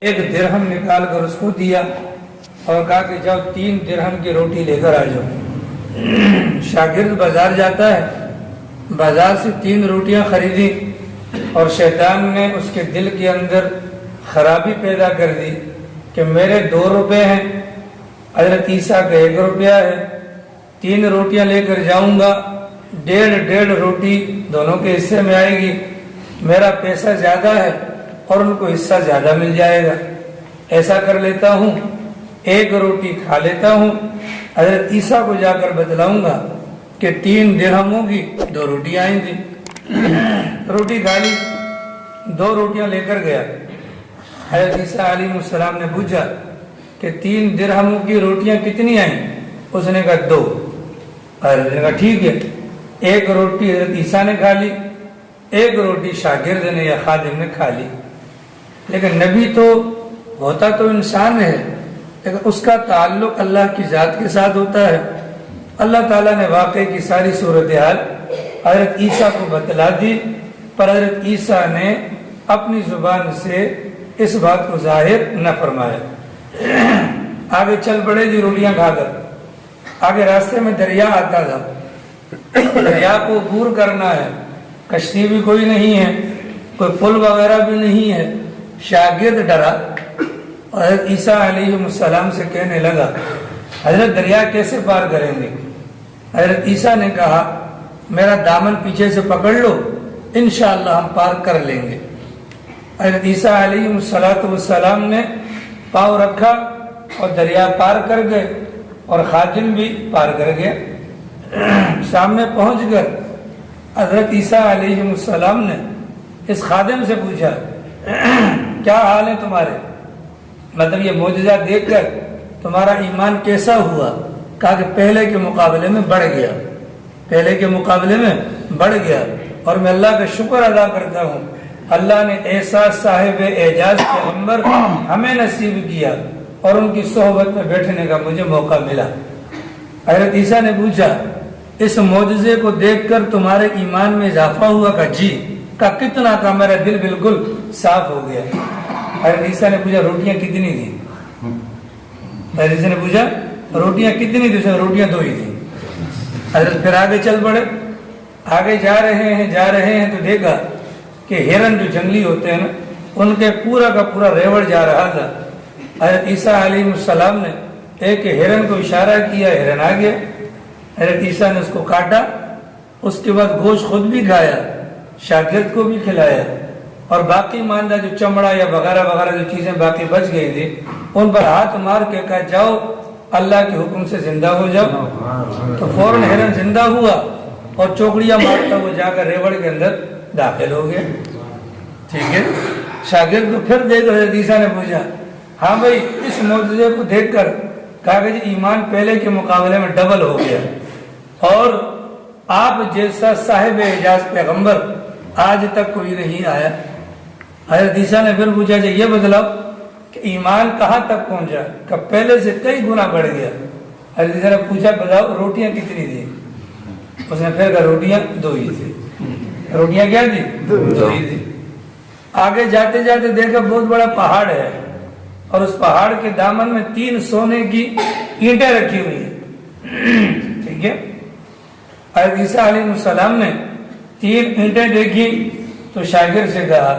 ایک درہم نکال کر اس کو دیا اور کہا کہ جاؤ 3 درہم کی روٹی لے کر آ جاؤ۔ شاگرد بازار جاتا ہے، بازار سے 3 روٹیاں خریدی اور شیطان نے اس کے دل کے اندر خرابی پیدا کر دی کہ میرے 2 روپے ہیں، حضرت عیسیٰ کا 1 روپیہ ہے، 3 روٹیاں لے کر جاؤں گا، 1.5 روٹی دونوں کے حصے میں آئے گی، میرا پیسہ زیادہ ہے اور ان کو حصہ زیادہ مل جائے گا۔ ایسا کر لیتا ہوں، 1 روٹی کھا لیتا ہوں، حضرت عیسیٰ کو جا کر بتلاؤں گا کہ 3 درہموں کی 2 روٹیاں آئیں تھیں۔ روٹی کھا لی، 2 روٹیاں لے کر گیا۔ حضرت عیسیٰ علیہ السلام نے پوچھا کہ 3 درہموں کی روٹیاں کتنی آئیں؟ اس نے کہا 2۔ حضرت نے کہا ٹھیک ہے، 1 روٹی حضرت عیسیٰ نے کھا لی، 1 روٹی شاگرد نے یا خادم نے کھا لی۔ لیکن نبی تو ہوتا تو انسان ہے، لیکن اس کا تعلق اللہ کی ذات کے ساتھ ہوتا ہے۔ اللہ تعالیٰ نے واقعے کی ساری صورتحال حضرت عیسیٰ کو بتلا دی، پر حضرت عیسیٰ نے اپنی زبان سے اس بات کو ظاہر نہ فرمایا۔ آگے چل پڑے جی روٹیاں کھا کر۔ آگے راستے میں دریا آتا تھا، دریا کو عبور کرنا ہے، کشتی بھی کوئی نہیں ہے، کوئی پل وغیرہ بھی نہیں ہے۔ شاگرد ڈرا اور حضرت عیسیٰ علیہ السلام سے کہنے لگا حضرت دریا کیسے پار کریں گے؟ حضرت عیسیٰ نے کہا میرا دامن پیچھے سے پکڑ لو، انشاءاللہ ہم پار کر لیں گے۔ حضرت عیسیٰ علیہ السلام نے پاؤں رکھا اور دریا پار کر گئے اور خادم بھی پار کر گئے۔ سامنے پہنچ کر حضرت عیسیٰ علیہ السلام نے اس خادم سے پوچھا کیا حال ہے تمہارے؟ مطلب یہ معجزہ دیکھ کر تمہارا ایمان کیسا ہوا؟ کہا کہ پہلے کے مقابلے میں بڑھ گیا، پہلے کے مقابلے میں بڑھ گیا، اور میں اللہ کا شکر ادا کرتا ہوں اللہ نے ایسا صاحب اعجاز پیغمبر ہمیں نصیب کیا اور ان کی صحبت میں بیٹھنے کا مجھے موقع ملا۔ حضرت عیسیٰ نے پوچھا اس معجزے کو دیکھ کر تمہارے ایمان میں اضافہ ہوا؟ کہ جی۔ کا کتنا؟ کا میرا دل بالکل صاف ہو گیا۔ حضرت عیسیٰ نے پوچھا روٹیاں کتنی تھیں؟ حضرت عیسیٰ نے پوچھا روٹیاں کتنی تھیں؟ روٹیاں 2 ہی تھیں۔ حضرت پھر آگے چل پڑے، آگے جا رہے ہیں تو دیکھا کہ ہرن جو جنگلی ہوتے ہیں نا، ان کے پورا کا پورا ریوڑ جا رہا تھا۔ حضرت عیسیٰ علیہ السلام نے ایک ہرن کو اشارہ کیا، ہرن آ گیا۔ حضرت عیسیٰ نے اس کو کاٹا، اس کے بعد گوشت خود بھی کھایا، شاگرد کو بھی کھلایا، اور باقی ماندہ جو چمڑا یا وغیرہ وغیرہ جو چیزیں باقی بچ گئی تھی ان پر ہاتھ مار کے کہا جاؤ اللہ کے حکم سے زندہ ہو جاؤ۔ تو فوراً ہرن زندہ ہوا اور چوکڑیاں مارتا وہ جا کر ریوڑ کے اندر داخل ہو گیا۔ ٹھیک ہے، شاگرد کو پھر دیکھ حضرت عیسیٰ نے پوچھا ہاں بھائی اس معجزے کو دیکھ کر کہا کہ جی ایمان پہلے کے مقابلے میں ڈبل ہو گیا، اور آپ جیسا صاحب اعجاز پیغمبر آج تک کوئی نہیں آیا۔ حضرت عیسیٰ نے پھر پوچھا جی یہ بتلاؤ کہ ایمان کہاں تک پہنچا؟ کہ پہلے سے کئی گنا بڑھ گیا۔ حضرت عیسیٰ نے پوچھا بتاؤ روٹیاں کتنی تھی؟ اس نے پھر کہا روٹیاں 2 ہی تھی۔ روٹیاں کیا تھی؟ 2 ہی تھی۔ آگے جاتے جاتے دیکھا بہت بڑا پہاڑ ہے، اور اس پہاڑ کے دامن میں 3 سونے کی اینٹیں رکھی ہوئی ہیں۔ ٹھیک ہے، حضرت عیسیٰ علیہ السلام نے 3 اینٹیں دیکھی تو شاگرد سے کہا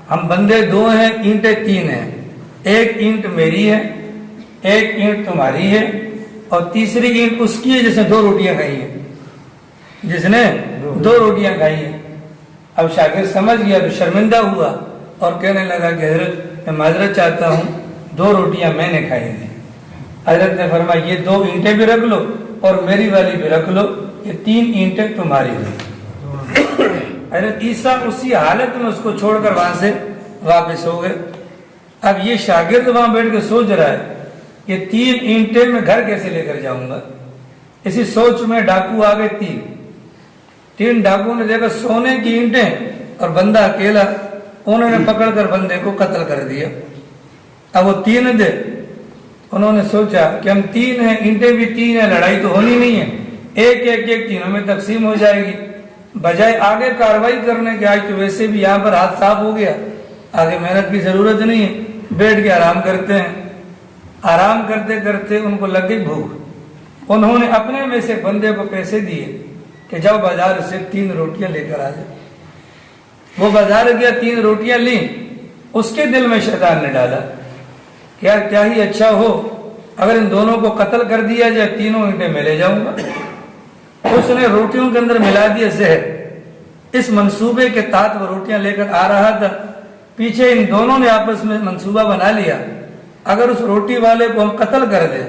ہم بندے 2 ہیں، اینٹیں 3 ہیں، 1 اینٹ میری ہے، 1 اینٹ تمہاری ہے، اور تیسری اینٹ اس کی ہے جس نے 2 روٹیاں کھائی ہیں، جس نے 2 روٹیاں کھائی ہیں۔ اب شاگرد سمجھ گیا تو شرمندہ ہوا اور کہنے لگا کہ حضرت میں معذرت چاہتا ہوں، 2 روٹیاں میں نے کھائی تھیں۔ حضرت نے فرمایا یہ 2 اینٹیں بھی رکھ لو اور میری والی بھی رکھ لو، یہ 3 اینٹیں تمہاری ہیں۔ حضرت عیسیٰ اسی حالت میں اس کو چھوڑ کر وہاں سے واپس ہو گئے۔ اب یہ شاگرد وہاں بیٹھ کے سوچ رہا ہے کہ 3 اینٹیں میں گھر کیسے لے کر جاؤں گا؟ اسی سوچ میں ڈاکو آ گئے 3 ڈاکو نے دیکھا سونے کی اینٹیں اور بندہ اکیلا، انہوں نے پکڑ کر بندے کو قتل کر دیا۔ اب وہ 3 تھے، انہوں نے سوچا کہ ہم 3 ہیں، اینٹیں بھی 3 ہیں، لڑائی تو ہونی نہیں ہے، ایک تینوں میں تقسیم ہو جائے گی۔ بجائے آگے کاروائی کرنے کے، آج تو ویسے بھی یہاں پر ہاتھ صاف ہو گیا، آگے محنت کی ضرورت نہیں ہے، بیٹھ کے آرام کرتے ہیں. آرام کرتے کرتے ان کو لگ گئی بھوک. انہوں نے اپنے میں سے بندے کو پیسے دیے کہ جاؤ بازار سے 3 روٹیاں لے کر آ جاؤ. وہ بازار گیا, 3 روٹیاں لیں. اس کے دل میں شیطان نے ڈالا کہ یار کیا ہی اچھا ہو اگر ان دونوں کو قتل کر دیا جائے, 3 اینٹیں میں لے جاؤں گا. اس نے روٹیوں کے اندر ملا دیا زہر. اس منصوبے کے تحت وہ روٹیاں لے کر آ رہا تھا. پیچھے ان دونوں نے آپس میں منصوبہ بنا لیا, اگر اس روٹی والے کو ہم قتل کر دیں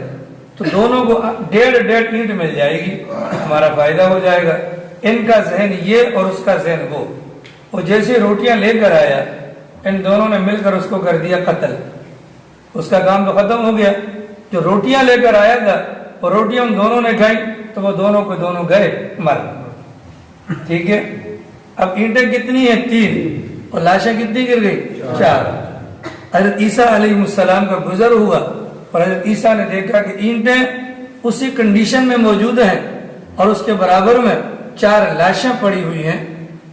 تو دونوں کو 1.5 اینٹ مل جائے گی, ہمارا فائدہ ہو جائے گا. ان کا ذہن یہ اور اس کا ذہن وہ جیسے روٹیاں لے کر آیا, ان دونوں نے مل کر اس کو کر دیا قتل. اس کا کام تو ختم ہو گیا. جو روٹیاں لے کر آیا تھا وہ روٹیاں ان دونوں نے کھائی تو وہ دونوں کو دونوں گئے مر. ٹھیک ہے, اب اینٹیں کتنی ہیں؟ 3, اور لاشیں کتنی گر گئی؟ 4. حضرت عیسیٰ علیہ السلام کا گزر ہوا اور حضرت عیسیٰ نے دیکھا کہ اینٹیں اسی کنڈیشن میں موجود ہیں اور اس کے برابر میں 4 لاشیں پڑی ہوئی ہیں.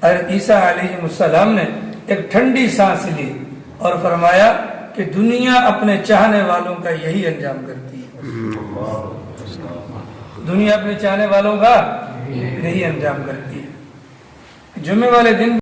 حضرت عیسیٰ علیہ السلام نے ایک ٹھنڈی سانس لی اور فرمایا کہ دنیا اپنے چاہنے والوں کا یہی انجام کرتی ہے. دنیا اپنے چاہنے والوں کا یہی انجام کرتی ہے. جمعے والے دن